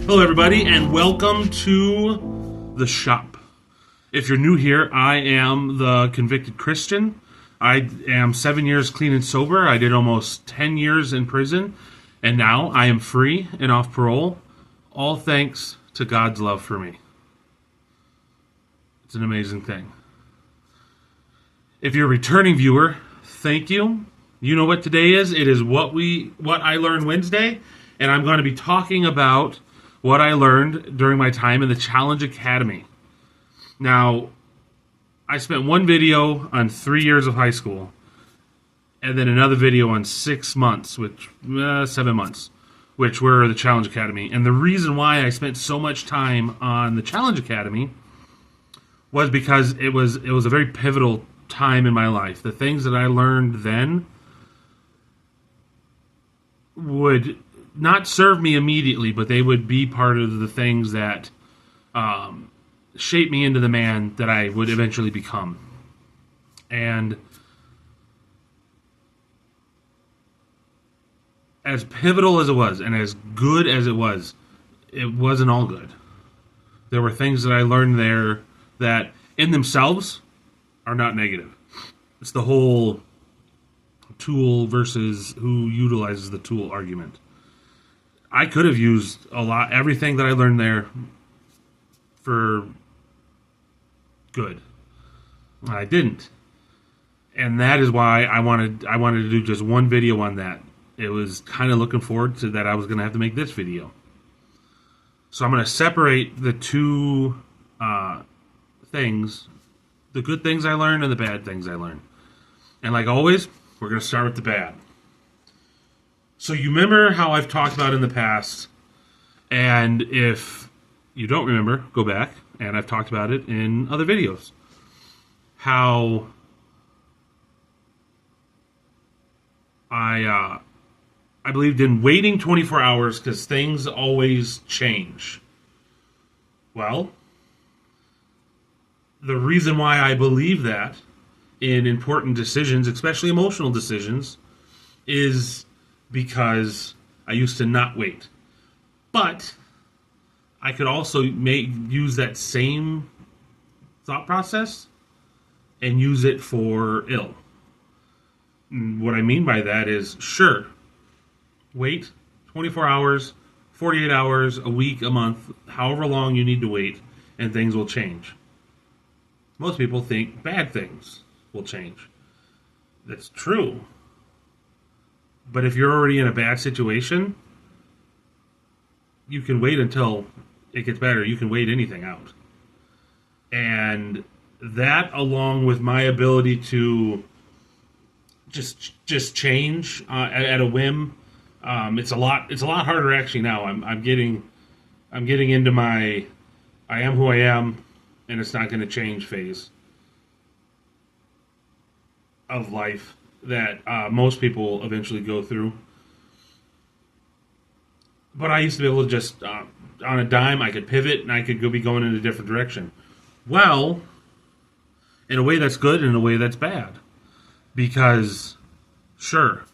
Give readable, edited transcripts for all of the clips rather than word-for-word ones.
Hello, everybody, and welcome to the shop. If you're new here, I am the convicted Christian. I am 7 years clean and sober. I did almost 10 years in prison, and now I am free and off parole, all thanks to God's love for me. It's an amazing thing. If you're a returning viewer, thank you. You know what today is? It is what I Learned Wednesday, and I'm going to be talking about what I learned during my time in the Challenge Academy. Now, I spent one video on 3 years of high school, and then another video on 7 months, which were the Challenge Academy. And the reason why I spent so much time on the Challenge Academy was because it was a very pivotal time in my life. The things that I learned then would not serve me immediately, but they would be part of the things that shaped me into the man that I would eventually become. And as pivotal as it was, and as good as it wasn't all good. There were things that I learned there that in themselves are not negative. It's the whole tool versus who utilizes the tool argument. I could have used everything that I learned there for good. I didn't. And that is why I wanted to do just one video on that. It was kind of looking forward to that I was going to have to make this video. So I'm going to separate the two things, the good things I learned and the bad things I learned. And like always, we're going to start with the bad. So you remember how I've talked about in the past, and if you don't remember, go back, and I've talked about it in other videos, how I believed in waiting 24 hours because things always change. Well, the reason why I believe that in important decisions, especially emotional decisions, is because I used to not wait. But I could also use that same thought process and use it for ill. And what I mean by that is, sure, wait 24 hours, 48 hours, a week, a month, however long you need to wait, and things will change. Most people think bad things will change. That's true. But if you're already in a bad situation, you can wait until it gets better. You can wait anything out. And that, along with my ability to just change at a whim, it's a lot harder actually now. I'm getting into my I am who I am, and it's not going to change phase of life that most people eventually go through. But I used to be able to just, on a dime, I could pivot and I could be going in a different direction. Well, in a way that's good and in a way that's bad. Because, sure,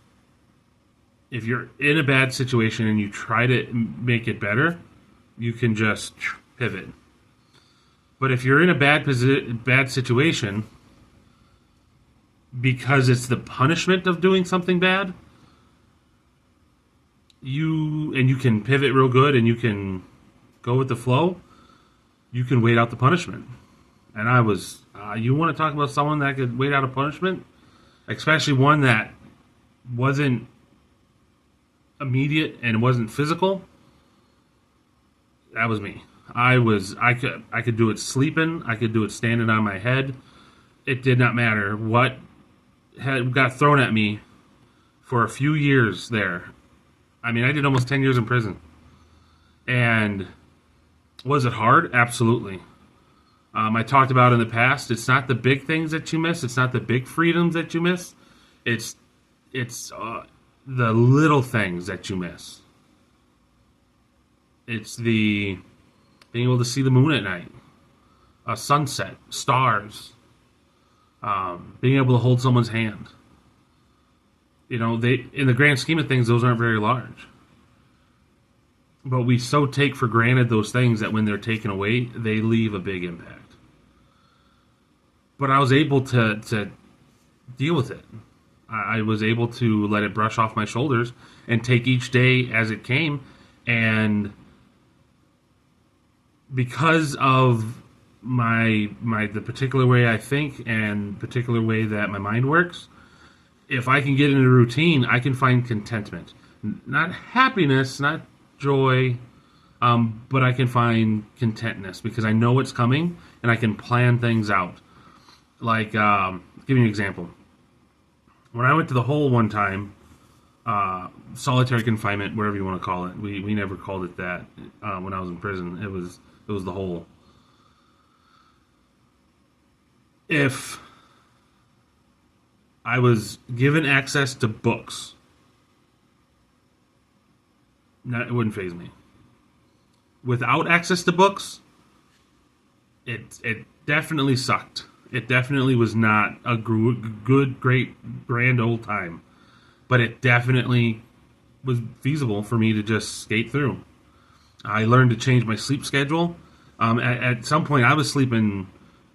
if you're in a bad situation and you try to make it better, you can just pivot. But if you're in a bad situation, because it's the punishment of doing something bad, you can pivot real good and you can go with the flow, you can wait out the punishment. And you want to talk about someone that could wait out a punishment, especially one that wasn't immediate and wasn't physical. That was me. I could do it sleeping, I could do it standing on my head. It did not matter what got thrown at me for a few years there. I mean, I did almost 10 years in prison. And was it hard? Absolutely. I talked about in the past, it's not the big things that you miss. It's not the big freedoms that you miss. It's the little things that you miss. It's the being able to see the moon at night, a sunset, stars, being able to hold someone's hand. You know, in the grand scheme of things, those aren't very large. But we so take for granted those things that when they're taken away, they leave a big impact. But I was able to deal with it. I was able to let it brush off my shoulders and take each day as it came. And because of the particular way I think and particular way that my mind works, if I can get in a routine, I can find contentment. Not happiness, not joy, but I can find contentness because I know what's coming and I can plan things out. Like, give you an example. When I went to the hole one time, solitary confinement, whatever you want to call it, we never called it that when I was in prison. It was the hole. If I was given access to books, it wouldn't faze me. Without access to books, it definitely sucked. It definitely was not a good, great, grand old time. But it definitely was feasible for me to just skate through. I learned to change my sleep schedule. At some point, I was sleeping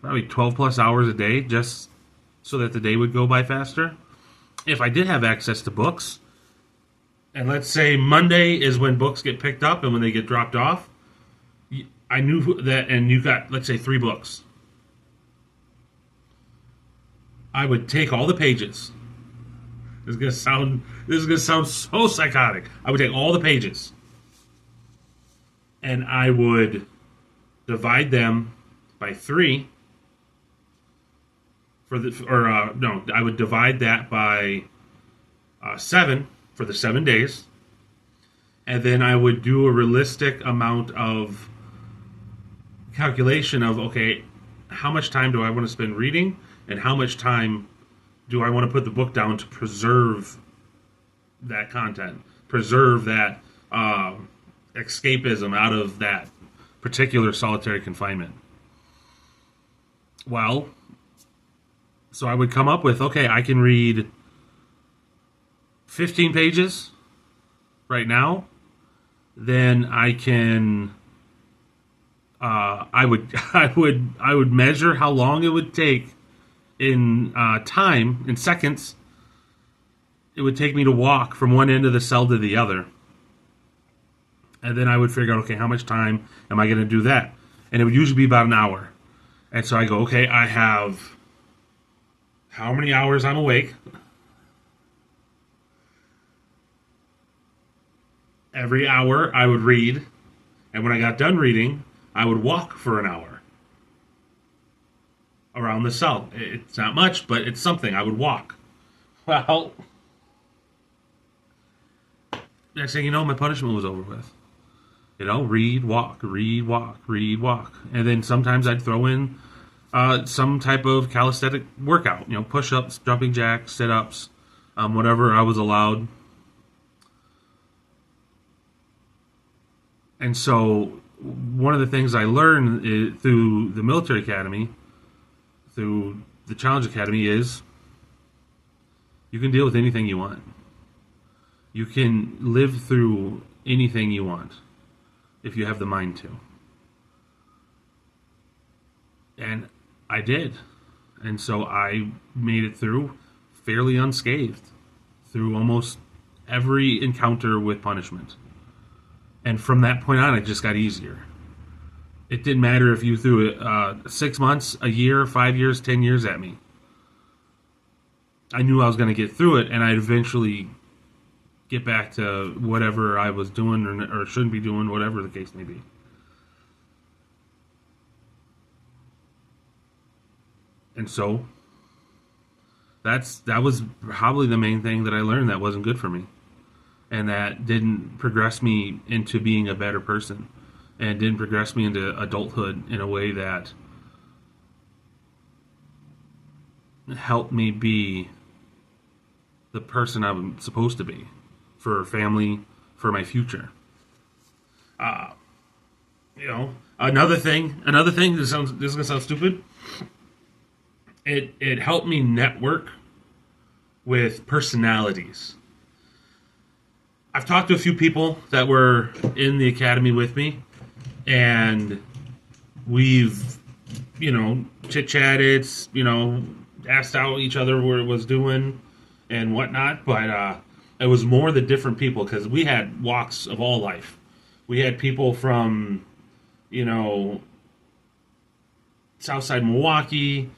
probably 12 plus hours a day just so that the day would go by faster. If I did have access to books, and let's say Monday is when books get picked up and when they get dropped off, I knew that, and you got, let's say, 3 books. I would take all the pages. This is gonna sound so psychotic. I would take all the pages, and I would divide them by 3. I would divide that by 7 for the 7 days, and then I would do a realistic amount of calculation of, okay, how much time do I want to spend reading, and how much time do I want to put the book down to preserve that content, preserve that escapism out of that particular solitary confinement. Well, so I would come up with, okay, I can read 15 pages right now. Then I can, I would measure how long it would take in time, in seconds. It would take me to walk from one end of the cell to the other. And then I would figure out, okay, how much time am I going to do that? And it would usually be about an hour. And so I go, okay, I have how many hours I'm awake. Every hour I would read. And when I got done reading, I would walk for an hour around the cell. It's not much, but it's something. I would walk. Well, next thing you know, my punishment was over with. Read, walk, read, walk, read, walk. And then sometimes I'd throw in some type of calisthenic workout. Push-ups, jumping jacks, sit-ups, whatever I was allowed. And so one of the things I learned through the military academy, through the Challenge Academy, is you can deal with anything you want. You can live through anything you want if you have the mind to. And I did. And so I made it through fairly unscathed through almost every encounter with punishment. And from that point on, it just got easier. It didn't matter if you threw it 6 months, a year, 5 years, 10 years at me. I knew I was going to get through it, and I'd eventually get back to whatever I was doing or shouldn't be doing, whatever the case may be. And so that was probably the main thing that I learned that wasn't good for me, and that didn't progress me into being a better person, and didn't progress me into adulthood in a way that helped me be the person I'm supposed to be for family, for my future. Another thing. This is gonna sound stupid. It helped me network with personalities. I've talked to a few people that were in the academy with me, and we've, chit-chatted, asked how each other was doing and whatnot, but it was more the different people, because we had walks of all life. We had people from, Southside Milwaukee.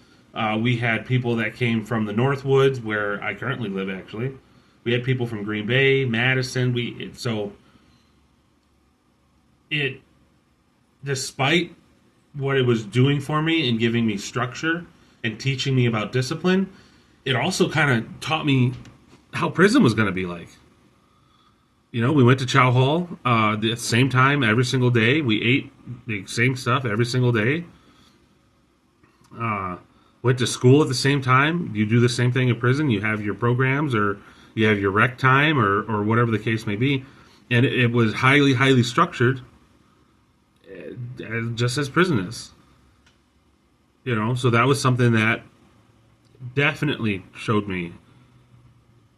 We had people that came from the Northwoods, where I currently live, actually. We had people from Green Bay, Madison. Despite what it was doing for me and giving me structure and teaching me about discipline, it also kind of taught me how prison was going to be like. We went to Chow Hall at the same time every single day. We ate the same stuff every single day. Went to school at the same time. You do the same thing in prison. You have your programs, or you have your rec time, or whatever the case may be. And it was highly, highly structured, just as prison is. So that was something that definitely showed me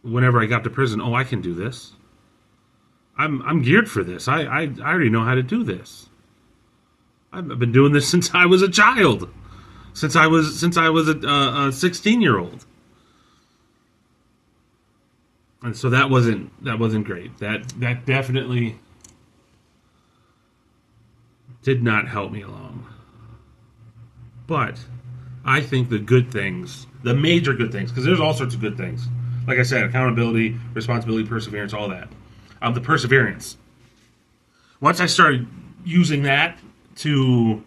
whenever I got to prison, I can do this. I'm geared for this. I already know how to do this. I've been doing this since I was a child. Since I was a 16-year-old. And so that wasn't great. That definitely did not help me along. But I think the good things, the major good things, because there's all sorts of good things. Like I said, accountability, responsibility, perseverance, all that. The perseverance. Once I started using that to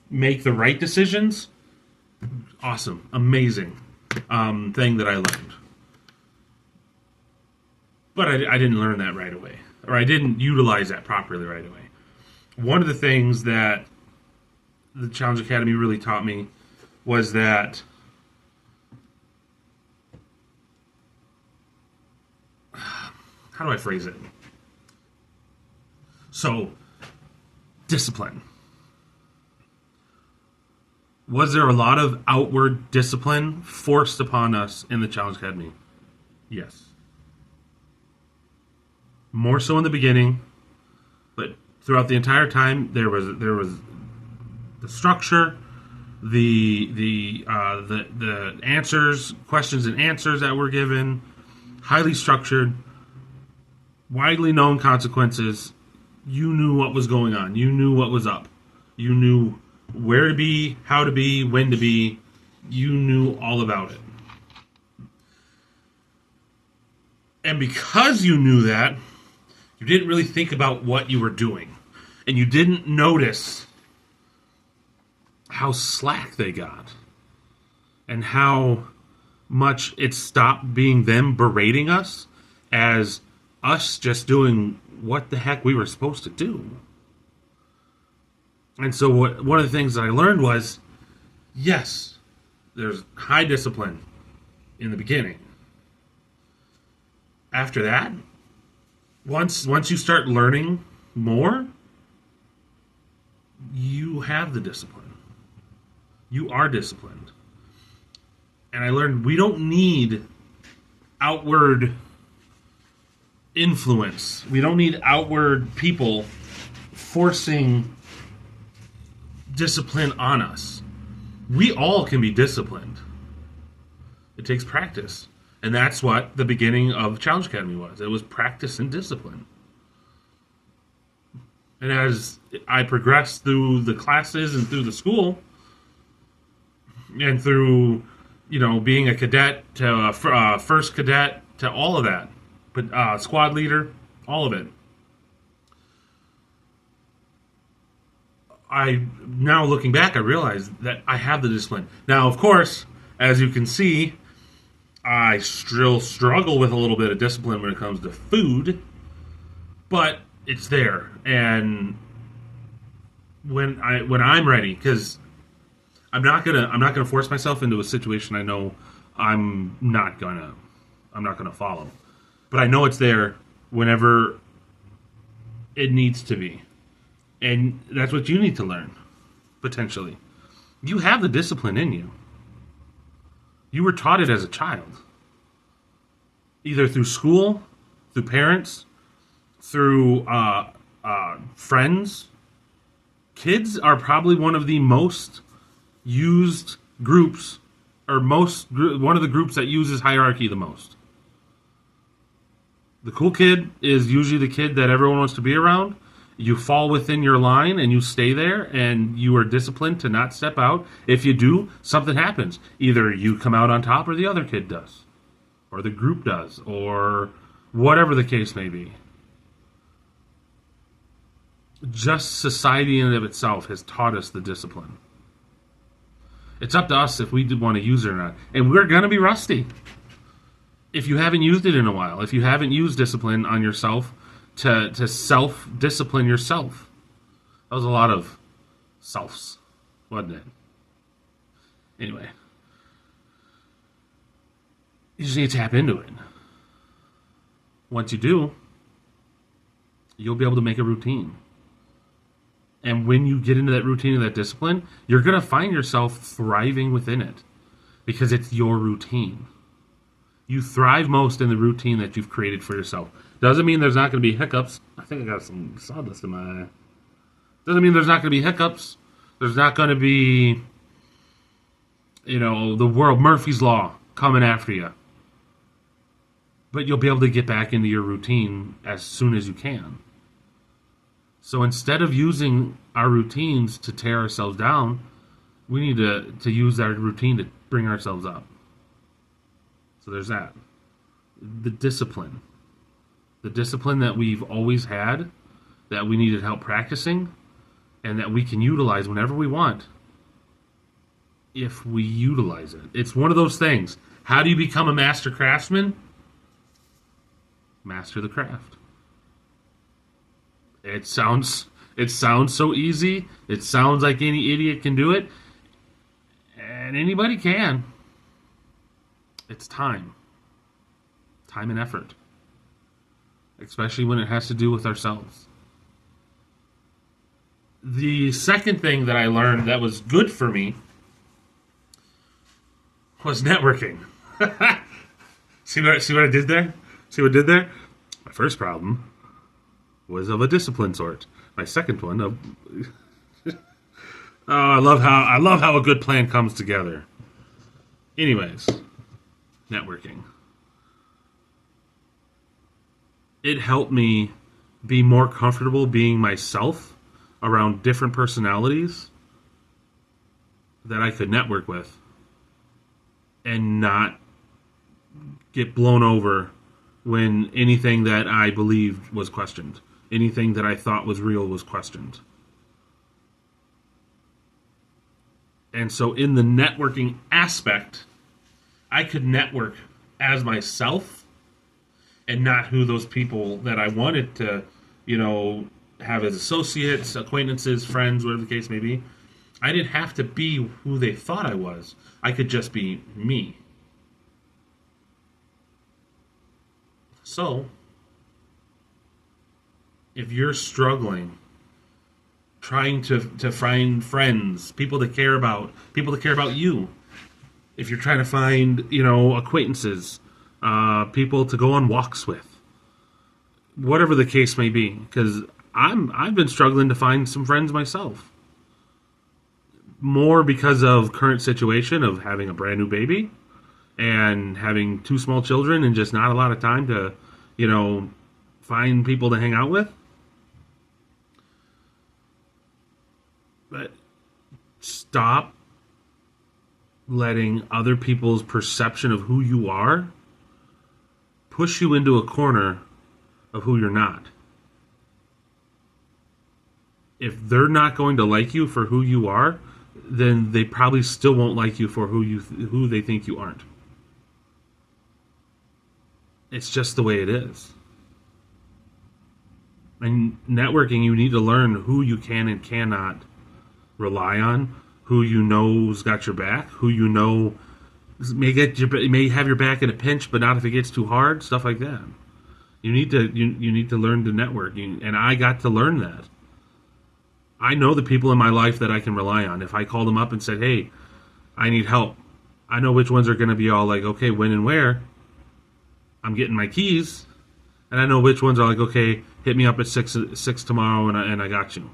make the right decisions, awesome, amazing thing that I learned. But I didn't learn that right away, or I didn't utilize that properly right away. One of the things that the Challenge Academy really taught me was that how do I phrase it? So, discipline. Was there a lot of outward discipline forced upon us in the Challenge Academy? Yes. More so in the beginning, but throughout the entire time, there was the structure, the answers, questions and answers that were given, highly structured, widely known consequences. You knew what was going on. You knew what was up. You knew where to be, how to be, when to be. You knew all about it. And because you knew that, you didn't really think about what you were doing. And you didn't notice how slack they got. And how much it stopped being them berating us as us just doing what the heck we were supposed to do. And so one of the things that I learned was, yes, there's high discipline in the beginning. After that, once you start learning more, you have the discipline. You are disciplined. And I learned we don't need outward influence. We don't need outward people forcing discipline on us. We all can be disciplined. It takes practice. And that's what the beginning of Challenge Academy was. It was practice and discipline. And as I progressed through the classes and through the school, and through, being a cadet to first cadet to all of that, but squad leader, all of it. Now looking back, I realize that I have the discipline. Now, of course, as you can see, I still struggle with a little bit of discipline when it comes to food, but it's there. And when I'm ready, because I'm not gonna force myself into a situation I know I'm not gonna follow. But I know it's there whenever it needs to be. And that's what you need to learn, potentially. You have the discipline in you. You were taught it as a child. Either through school, through parents, through friends. Kids are probably one of the most used groups, or one of the groups that uses hierarchy the most. The cool kid is usually the kid that everyone wants to be around. You fall within your line and you stay there, and you are disciplined to not step out. If you do, something happens. Either you come out on top or the other kid does, or the group does, or whatever the case may be. Just society in and of itself has taught us the discipline. It's up to us if we want to use it or not. And we're going to be rusty if you haven't used it in a while. If you haven't used discipline on yourself to self-discipline yourself. That was a lot of selfs, wasn't it? Anyway. You just need to tap into it. Once you do, you'll be able to make a routine. And when you get into that routine and that discipline, you're going to find yourself thriving within it because it's your routine. You thrive most in the routine that you've created for yourself. Doesn't mean there's not going to be hiccups. I think I got some sawdust in my eye. Doesn't mean there's not going to be hiccups. There's not going to be, the world, Murphy's Law coming after you. But you'll be able to get back into your routine as soon as you can. So instead of using our routines to tear ourselves down, we need to use our routine to bring ourselves up. So there's that. The discipline. The discipline that we've always had, that we needed help practicing, and that we can utilize whenever we want, if we utilize it. It's one of those things. How do you become a master craftsman? Master the craft. It sounds so easy. It sounds like any idiot can do it. And anybody can. It's time. Time and effort. Especially when it has to do with ourselves. The second thing that I learned that was good for me was networking. See what I did there? See what I did there? My first problem was of a discipline sort. My second one of I love how a good plan comes together. Anyways, networking. It helped me be more comfortable being myself around different personalities that I could network with and not get blown over when anything that I believed was questioned. Anything that I thought was real was questioned. And so in the networking aspect, I could network as myself and not who those people that I wanted to, have as associates, acquaintances, friends, whatever the case may be. I didn't have to be who they thought I was. I could just be me. So, if you're struggling, trying to find friends, people to care about you, if you're trying to find, acquaintances, people to go on walks with, whatever the case may be, because I've been struggling to find some friends myself. More because of current situation of having a brand new baby and having 2 small children and just not a lot of time to, find people to hang out with. But stop letting other people's perception of who you are push you into a corner of who you're not. If they're not going to like you for who you are, then they probably still won't like you for who they think you aren't. It's just the way it is. And networking, you need to learn who you can and cannot rely on, who you know's got your back, who you know may have your back in a pinch, but not if it gets too hard, stuff like that. You need to learn to network, and I got to learn that. I know the people in my life that I can rely on. If I call them up and said, "Hey, I need help," I know which ones are going to be all like, "Okay, when and where?" I'm getting my keys, And I know which ones are like, okay, hit me up at 6 tomorrow, and I got you.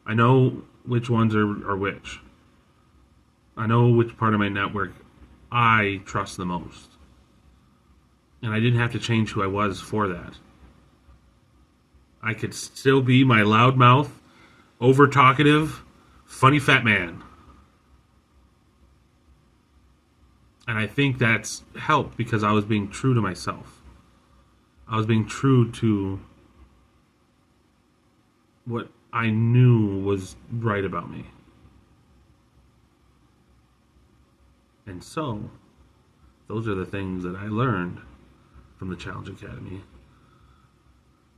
I know which ones are which. I know which part of my network I trust the most. And I didn't have to change who I was for that. I could still be my loudmouth, over-talkative, funny fat man. And I think that's helped because I was being true to myself. I was being true to what I knew was right about me. And so, those are the things that I learned from the Challenge Academy.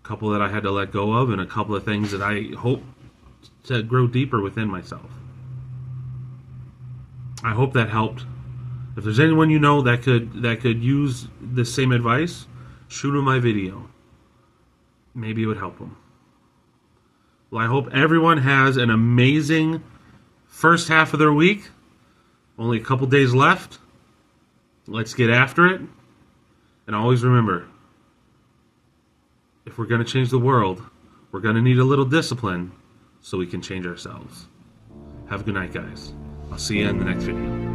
A couple that I had to let go of, and a couple of things that I hope to grow deeper within myself. I hope that helped. If there's anyone you know that could use the same advice, shoot them my video. Maybe it would help them. Well, I hope everyone has an amazing first half of their week. Only a couple days left. Let's get after it. And always remember, if we're going to change the world, we're going to need a little discipline so we can change ourselves. Have a good night, guys. I'll see you in the next video.